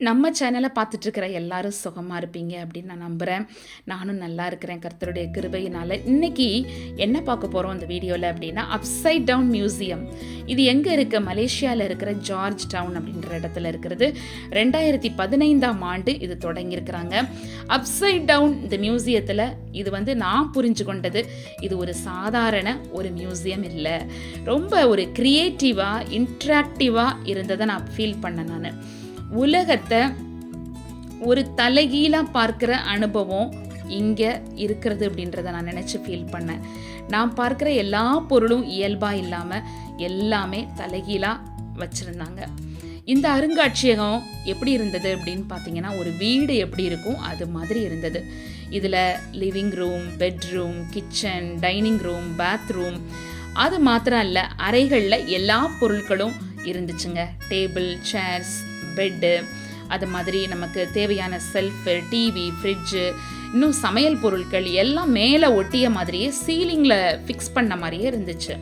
நம்ம சேனலை பார்த்துட்ருக்கிற எல்லாரும் சுகமாக இருப்பீங்க அப்படின்னு நான் நம்புகிறேன். நானும் நல்லா இருக்கிறேன் கர்த்தருடைய கிருபையினால். இன்றைக்கி என்ன பார்க்க போகிறோம் இந்த வீடியோவில் அப்படின்னா, அப்சைட் டவுன் மியூசியம். இது எங்கே இருக்குது? மலேசியாவில் இருக்கிற ஜார்ஜ் டவுன் அப்படின்ற இடத்துல இருக்கிறது. 2015ஆம் ஆண்டு இது தொடங்கியிருக்கிறாங்க. அப்சைட் டவுன் இந்த மியூசியத்தில் இது நான் புரிஞ்சு கொண்டது, இது ஒரு சாதாரண ஒரு மியூசியம் இல்லை, ரொம்ப ஒரு க்ரியேட்டிவாக இன்ட்ராக்டிவாக இருந்ததை நான் ஃபீல் பண்ணேன். நான் உலகத்தை ஒரு தலைகீழாக பார்க்குற அனுபவம் இங்கே இருக்கிறது அப்படின்றத நான் நினச்சி ஃபீல் பண்ணேன். நான் பார்க்குற எல்லா பொருளும் இயல்பாக இல்லாமல் எல்லாமே தலைகீழாக வச்சுருந்தாங்க. இந்த அருங்காட்சியகம் எப்படி இருந்தது அப்படின்னு பார்த்தீங்கன்னா, ஒரு வீடு எப்படி இருக்கும் அது மாதிரி இருந்தது. இதில் living room, bedroom, kitchen, dining room, bathroom, அது மாத்திரம் இல்லை, அறைகளில் எல்லா பொருட்களும் இருந்துச்சுங்க. டேபிள், சேர்ஸ், பெட்டு, அது மாதிரி நமக்கு தேவையான செல்ஃபு, டிவி, ஃப்ரிட்ஜு, இன்னும் சமையல் பொருட்கள் எல்லாம் மேலே ஒட்டிய மாதிரியே சீலிங்கில் ஃபிக்ஸ் பண்ண மாதிரியே இருந்துச்சு.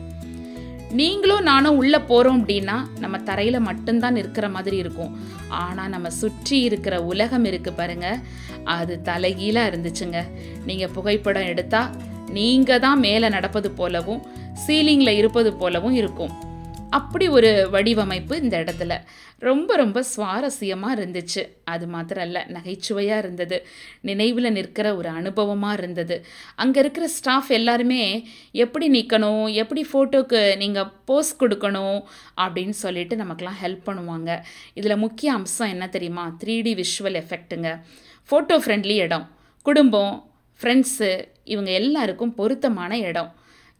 நீங்களும் நானும் உள்ளே போகிறோம் அப்படின்னா நம்ம தரையில் மட்டும்தான் இருக்கிற மாதிரி இருக்கும். ஆனால் நம்ம சுற்றி இருக்கிற உலகம் இருக்குது பாருங்கள், அது தலைகீழாக இருந்துச்சுங்க. நீங்கள் புகைப்படம் எடுத்தால் நீங்கள் தான் மேலே நடப்பது போலவும் சீலிங்கில் இருப்பது போலவும் இருக்கும். அப்படி ஒரு வடிவமைப்பு இந்த இடத்துல ரொம்ப ரொம்ப சுவாரஸ்யமாக இருந்துச்சு. அது மாத்திரம் இல்லை, நகைச்சுவையாக இருந்தது, நினைவில் நிற்கிற ஒரு அனுபவமாக இருந்தது. அங்கே இருக்கிற ஸ்டாஃப் எல்லாருமே எப்படி நிற்கணும், எப்படி ஃபோட்டோக்கு நீங்கள் போஸ் கொடுக்கணும் அப்படின்னு சொல்லிட்டு நமக்கெல்லாம் ஹெல்ப் பண்ணுவாங்க. இதில் முக்கிய அம்சம் என்ன தெரியுமா? 3D visual எஃபெக்ட்டுங்க. ஃபோட்டோ ஃப்ரெண்ட்லி இடம், குடும்பம், ஃப்ரெண்ட்ஸு, இவங்க எல்லாருக்கும் பொருத்தமான இடம்.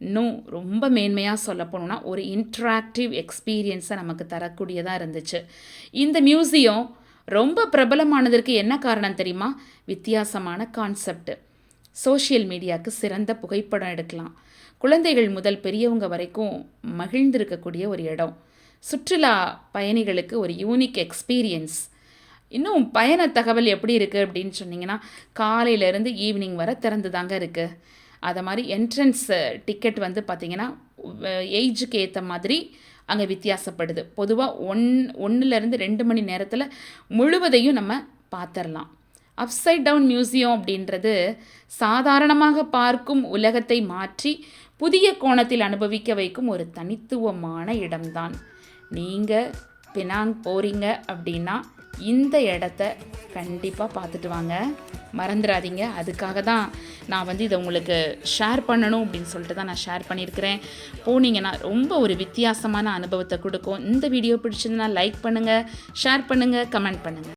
இன்னும் ரொம்ப மேன்மையாக சொல்ல போனோம்னா ஒரு இன்ட்ராக்டிவ் எக்ஸ்பீரியன்ஸை நமக்கு தரக்கூடியதாக இருந்துச்சு. இந்த மியூசியம் ரொம்ப பிரபலமானதற்கு என்ன காரணம் தெரியுமா? வித்தியாசமான கான்செப்ட். சோஷியல் மீடியாவுக்கு சிறந்த புகைப்படம் எடுக்கலாம். குழந்தைகள் முதல் பெரியவங்க வரைக்கும் மகிழ்ந்திருக்கக்கூடிய ஒரு இடம். சுற்றுலா பயணிகளுக்கு ஒரு யூனிக் எக்ஸ்பீரியன்ஸ். இன்னும் பயண தகவல் எப்படி இருக்குது அப்படின்னு சொன்னிங்கன்னா, காலையிலேருந்து ஈவினிங் வரை திறந்து தாங்க இருக்குது. அதை மாதிரி என்ட்ரன்ஸ் டிக்கெட் பார்த்திங்கன்னா ஏஜுக்கு ஏற்ற மாதிரி அங்கே வித்தியாசப்படுது. பொதுவாக 1 to 2 மணி நேரத்தில் முழுவதையும் நம்ம பார்த்துடலாம். அப்சைட் டவுன் மியூசியம் அப்படின்றது சாதாரணமாக பார்க்கும் உலகத்தை மாற்றி புதிய கோணத்தில் அனுபவிக்க வைக்கும் ஒரு தனித்துவமான இடம்தான். நீங்கள் பினாங் போகிறீங்க அப்படின்னா இந்த இடத்த கண்டிப்பாக பார்த்துட்டு வாங்க, மறந்துடாதீங்க. அதுக்காக தான் நான் இதை உங்களுக்கு ஷேர் பண்ணணும் அப்படின்னு சொல்லிட்டு தான் நான் ஷேர் பண்ணியிருக்கிறேன். போனீங்கன்னா ரொம்ப ஒரு வித்தியாசமான அனுபவத்தை கொடுக்கும். இந்த வீடியோ பிடிச்சிருந்தா லைக் பண்ணுங்கள், ஷேர் பண்ணுங்கள், கமெண்ட் பண்ணுங்கள்.